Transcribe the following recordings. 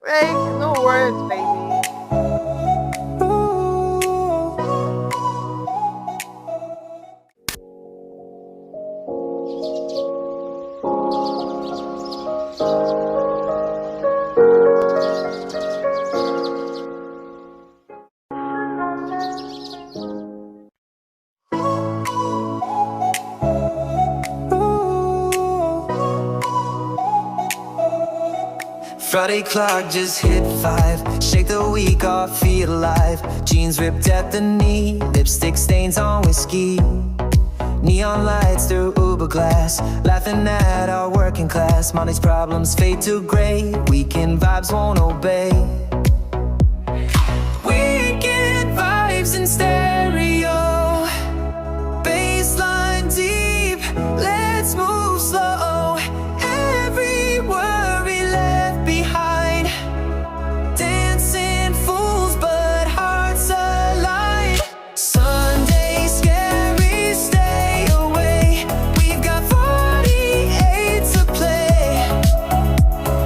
Like, no words, baby. Friday clock just hit 5. Shake the week off, feel alive. Jeans ripped at the knee, lipstick stains on whiskey. Neon lights through Uber glass, laughing at our working class. Monday's problems fade to gray, weekend vibes won't obey. Weekend vibes in stereo, baseline deep, let's move slow. Every worry left behind, dancing fools but hearts aligned. Sunday scary, stay away. We've got 48 to play.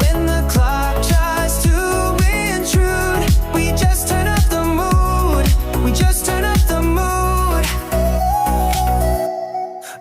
When the clock tries to intrude, we just turn up the mood. We just turn up the mood.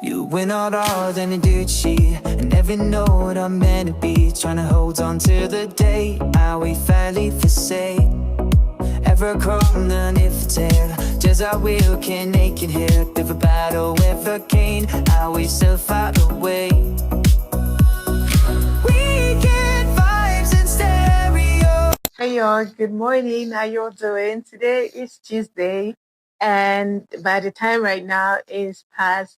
You went out hard than a dirt sheet, and every note I'm meant to be. Trying to hold on to the day, how we finally forsake. Ever crawling if it's air, just our will can naked here. If a battle with a cane, how we still fight away. Weekend vibes in stereo. Hey y'all, good morning. How y'all doing? Today is Tuesday, and by the time right now is past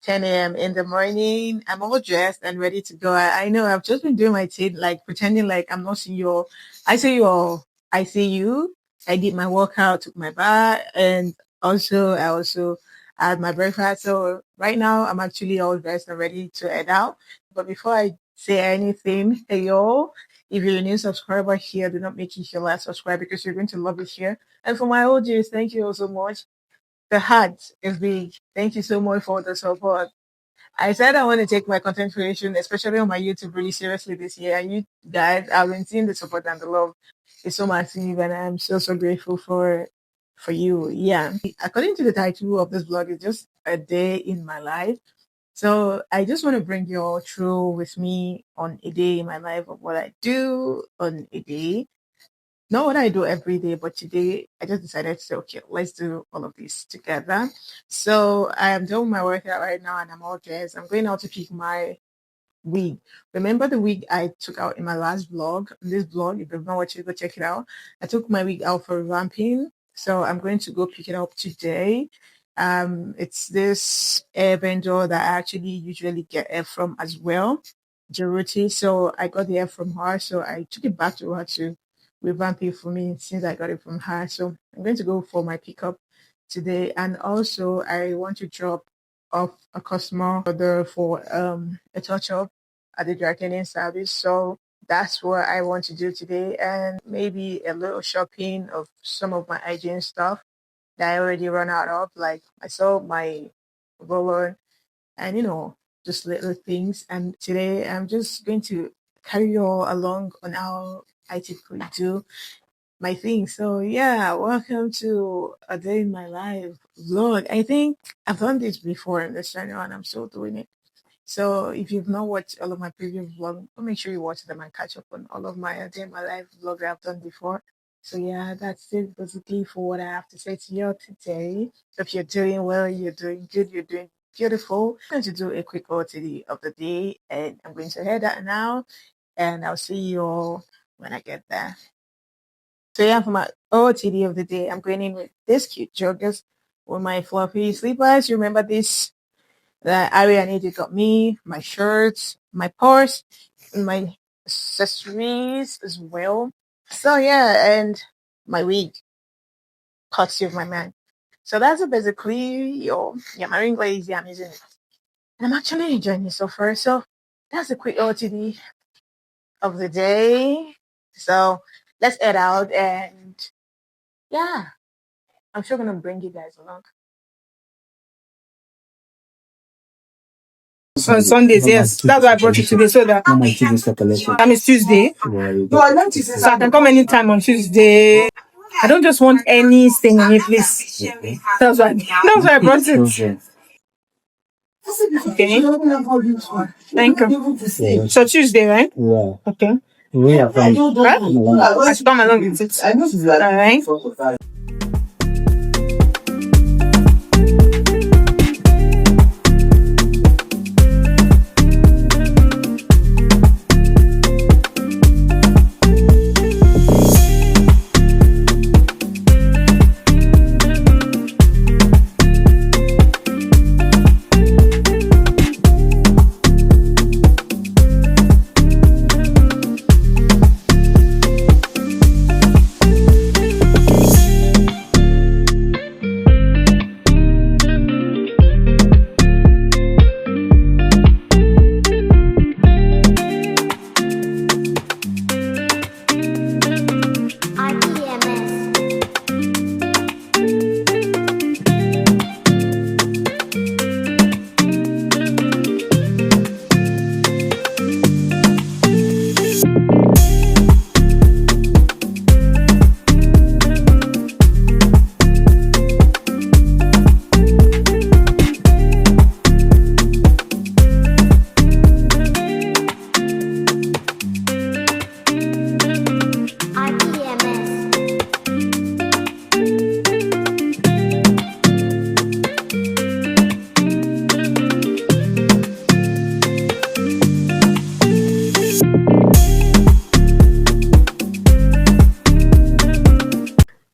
10 a.m. in the morning. I'm all dressed and ready to go. I know I've just been doing my thing, like pretending like I'm not seeing you all. I see you all. I see you. I did my workout, took my bath, and I also had my breakfast. So right now I'm actually all dressed and ready to head out. But before I say anything, hey y'all, if you're a new subscriber here, do not make it your last subscribe because you're going to love it here. And for my audience, thank you all so much. The heart is big. Thank you so much for the support. I said I want to take my content creation, especially on my YouTube, really seriously this year. And you guys, I've been seeing the support and the love. It's so massive, and I'm so grateful for you. Yeah. According to the title of this blog, it's just a day in my life. So I just want to bring you all through with me on a day in my life of what I do on a day. Not what I do every day, but today I just decided to say, okay, let's do all of this together. So I am doing my workout right now and I'm all dressed. I'm going out to pick my wig. Remember the wig I took out in my last vlog? In this vlog, if you've not watched it, go check it out. I took my wig out for revamping. So I'm going to go pick it up today. It's this hair vendor that I actually usually get hair from as well, Jeruti. So I got the hair from her. So I took it back to her to revamp it for me since I got it from her. So I'm going to go for my pickup today. And also I want to drop off a customer order for a touch up at the dry cleaning service. So that's what I want to do today, and maybe a little shopping of some of my hygiene stuff that I already run out of. Like I saw my roller and just little things. And today I'm just going to carry you all along on how I typically do my thing. So yeah, welcome to a day in my life vlog. I think I've done this before in this channel and I'm still doing it. So if you've not watched all of my previous vlogs, make sure you watch them and catch up on all of my day in my life vlog that I've done before. So yeah, that's it basically for what I have to say to you today. If you're doing well, you're doing good, you're doing beautiful. I'm going to do a quick OOTD of the day and I'm going to head out now and I'll see you all when I get there. So yeah, for my OOTD of the day, I'm going in with this cute joggers with my fluffy sleepers. You remember this? That Ariane got me, my shirts, my purse, and my accessories as well. So yeah, and my wig, courtesy of my man. So that's it basically yeah, my ring lazy, I'm using it. And I'm actually enjoying it so far. So that's a quick OTD of the day. So let's head out and yeah, I'm sure gonna bring you guys along. On Sundays, yes. That's why I brought it today, so that that means Tuesday. So I can come anytime on Tuesday. I don't just want anything in it, please. That's why I brought it. Okay. Thank you. So Tuesday, right? Yeah. Okay. Right? I should come along with it. All right.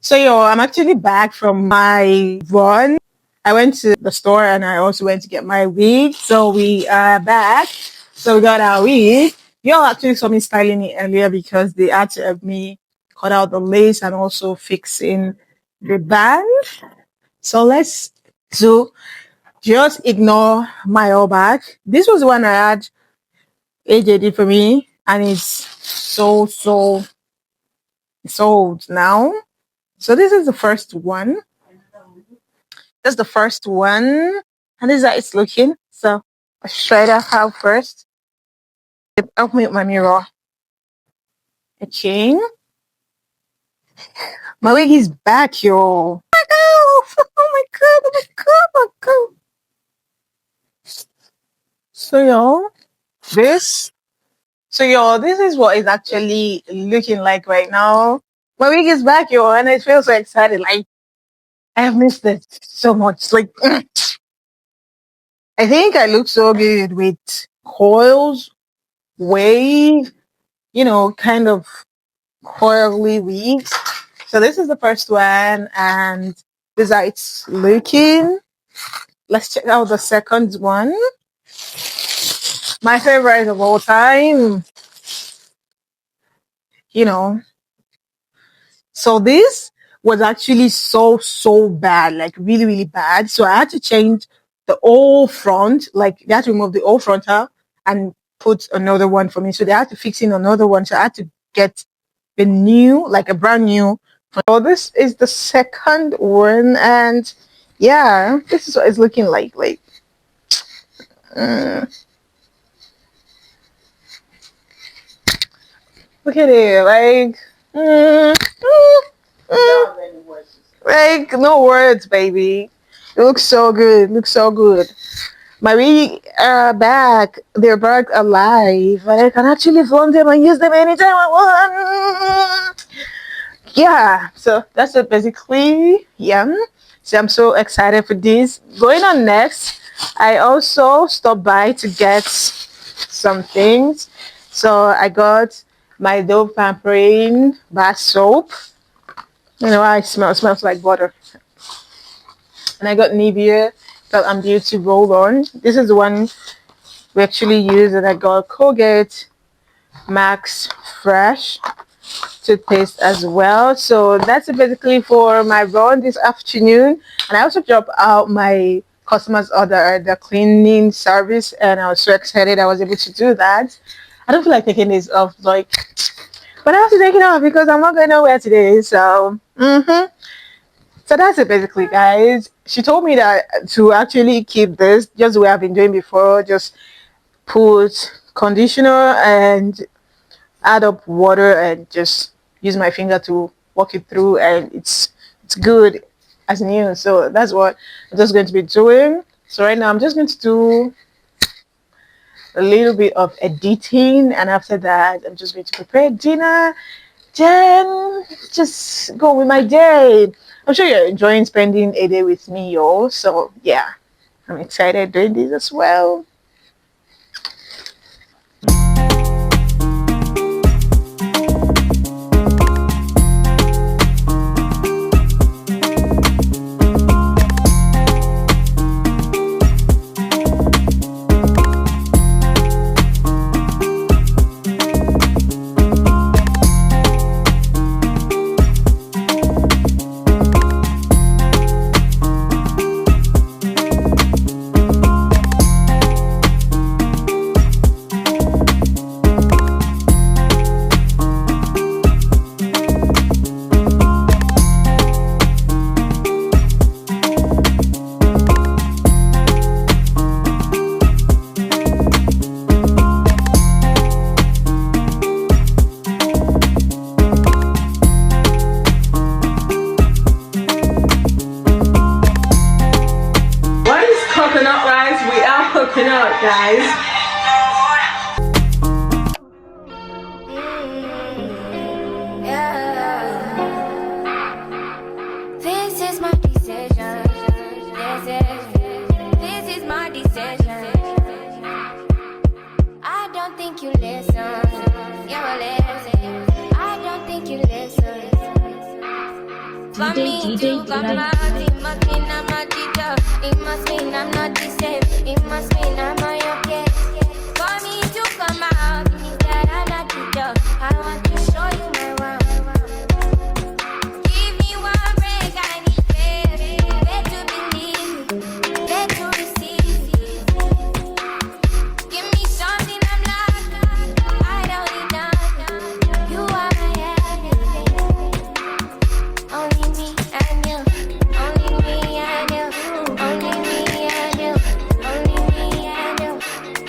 So yo, I'm actually back from my run. I went to the store and I also went to get my wig. So we are back. So we got our wig. Y'all actually saw me styling it earlier because they had to have me cut out the lace and also fixing the band. So let's do just ignore my all back. This was the one I had AJ did for me, and it's sold now. So this is the first one. That's the first one. And this is how it's looking. So I'll try that out first. Help me with my mirror. Okay. My wig is back, yo. Oh my god. Oh my god. Oh my god. Oh my god. So y'all, this. So y'all, this is what it's actually looking like right now. My wig is back, yo, and I feel so excited. Like I have missed it so much. Like I think I look so good with coils, wave, kind of coily wigs. So this is the first one, and this is how it's looking. Let's check out the second one. My favorite of all time. You know, so this was actually so bad, like really, really bad. So I had to change the whole front, like they had to remove the whole frontal and put another one for me. So they had to fix in another one. So I had to get the new, like a brand new. So this is the second one, and yeah, this is what it's looking like. Like, uh, look at it, like, like no words, baby. It looks so good. Looks so good. My wig are back. They're back alive. And I can actually flaunt them and use them anytime I want. Yeah. So that's it basically. Yeah. So I'm so excited for this. Going on next, I also stopped by to get some things. So I got my Dove Pampering bath soap. You know how it smells like butter. And I got Nivea that I'm due to roll on. This is the one we actually use, and I got Colgate Max Fresh toothpaste as well. So that's it basically for my run this afternoon. And I also dropped out my customers order, the cleaning service, and I was so excited I was able to do that. I don't feel like taking this off, like, but I have to take it off because I'm not going nowhere today. So, so that's it basically, guys. She told me that to actually keep this just the way I've been doing before, just put conditioner and add up water and just use my finger to walk it through, and it's good as new. So that's what I'm just going to be doing. So right now I'm just going to do a little bit of editing, and after that I'm just going to prepare dinner, then just go with my day. I'm sure you're enjoying spending a day with me, y'all. So yeah, I'm excited doing this as well. Coconut rice, we are coconut, guys. This is my decision. This is my decision. I don't think you listen. You're listen. I don't think you listen. For me to come out, it must mean I'm a teacher. It must mean I'm not the same. It must mean I'm not okay. For me to come out, it means that I'm not teacher. I want to show you my world. Give me one break, I need faith. Faith to believe, faith to receive. Give me something I'm not. I don't need none. You are my everything. Only me and you. Only me and you. Only me and you. Only me and you.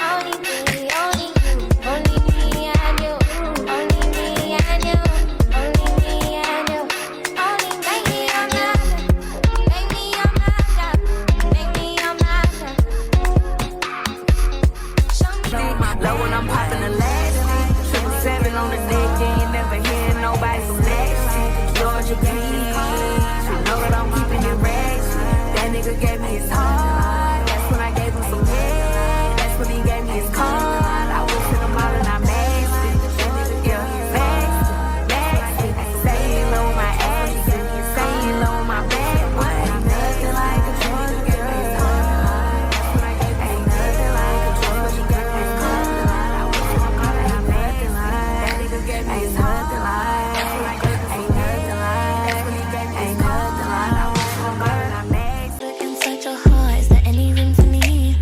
Only me, only you. Only me and you. Only me and you. Only me and you. Only make me your master. Make me your master. Make me your master. Show me my Low when I'm popping the last triple seven on the deck, you ain't never hear nobody from next. Georgia Peach, you know that I'm keeping it rags. That nigga gave me his heart, that's when I gave him some head. That's when he gave me his card. I went to the mall and I maxed it. That nigga gave me his maxed it. Say you know my ass, say you know my bad boy. Ain't nothing like a Georgia girl, his heart. That's when I gave him nothing like a Georgia girl, his card. I went to the mall and I maxed it. That nigga gave me his heart. That's when I gave him some nothing like. That's when he gave me his nothing like. I went to the mall and I maxed it. Inside your heart, is there any room for me?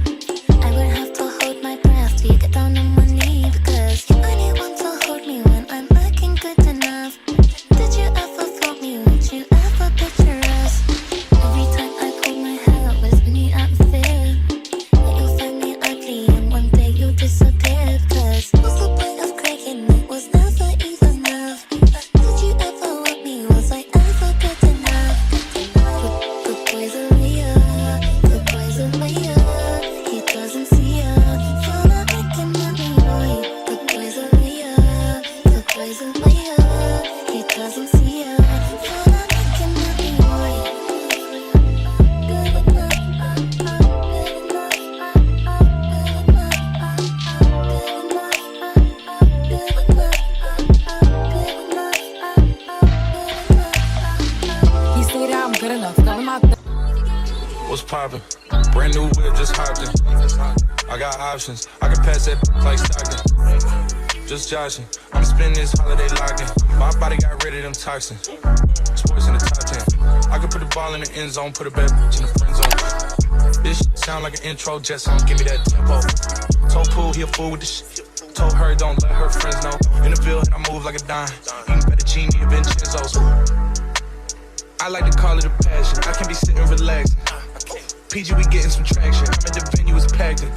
I would have to hold my breath till you get down on one knee, because you only want to hold me when I'm looking good enough. Did you ever thought me? Would you ever picture us? Every time I pulled my hair out was me out of fear that you'll find me ugly and one day you'll disappear. Cause what's the point of crying? It was never even love. Did you ever want me? Was I ever good enough? Good boys are real. Good boys are real. He doesn't see ya. You're not making money, boy. Good boys are real. Good boys are real. He doesn't see ya. You're not making money, boy. Good enough. Good enough. Good enough. He said I'm good enough. None of my What's poppin'? Brand new whip, just hopped in. I got options, I can pass that like Stockton. Just joshing, I'm spending this holiday locking. My body got rid of them toxins. Sports in the top 10. I can put the ball in the end zone, put a bad bitch in the friend zone. This shit sound like an intro jet song, give me that tempo. Told Pooh he a fool with this shit. Told her don't let her friends know. In the building, I move like a dime. Eating fettuccine and Vincenzo's. I like to call it a passion. I can be sitting relaxing. PG, we getting some traction. I'm at the venue, it's packed in.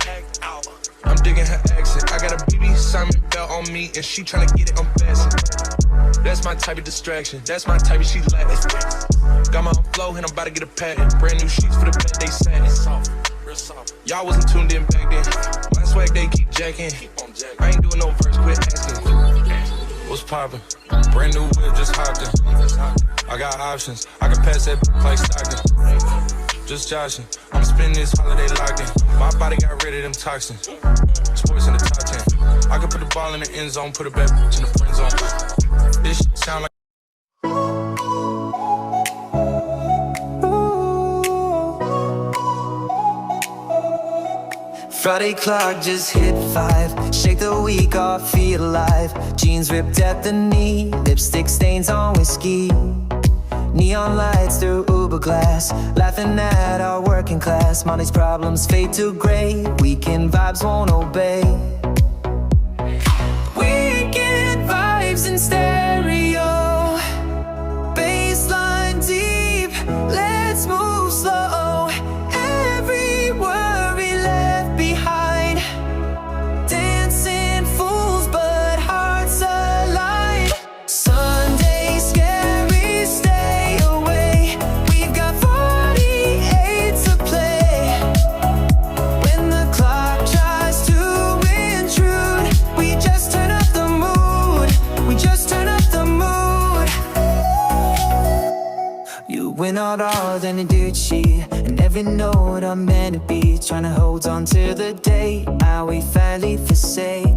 I'm digging her accent. I got a BB Simon belt on me, and she tryna get it unfastened. That's my type of distraction. That's my type of she laughing. Got my own flow, and I'm about to get a patent. Brand new sheets for the bed, they satin. Y'all wasn't tuned in back then. My swag, they keep jacking. I ain't doing no verse, quit asking. What's poppin'? Brand new whip, just hopped in. I got options. I can pass that like Stockton. Just joshing. I'm spending this holiday locked in. My body got rid of them toxins. Sports in the top 10. I can put the ball in the end zone, put a bad bitch in the friend zone. This shit sound like Friday clock just hit 5. Shake the week off, feel alive. Jeans ripped at the knee, lipstick stains on whiskey. Neon lights through Uber glass, laughing at our working class. Money's problems fade to gray, weekend vibes won't obey. Weekend vibes in stereo, baseline deep, let's move slow. Every worry left behind, dancing fools but hearts aligned. Sunday scary, stay away. We've got 48 to play. When the clock tries to intrude, we just turn up the mood. We just turn up the mood. You went out all in a dirt sheet, and every note I'm meant to be. Trying to hold on to the day, how we finally forsake.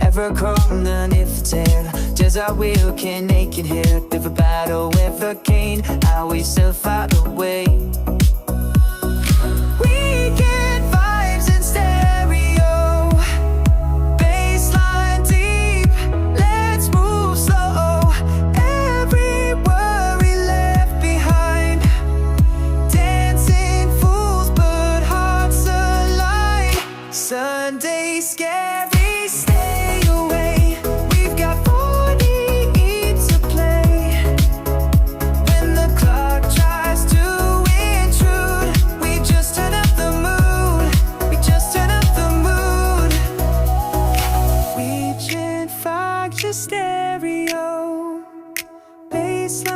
Ever crawling if it's here, just our will can naked here. If a battle with a cane, how we still fight away. Weekend vibes in stereo, baseline deep, let's move slow. Every worry left behind, dancing fools but hearts aligned. Sunday scary, stay away. We've got 48 to play. When the clock tries to intrude, we just turn up the mood. We just turn up the mood. Weekend fog, just stereo, baseline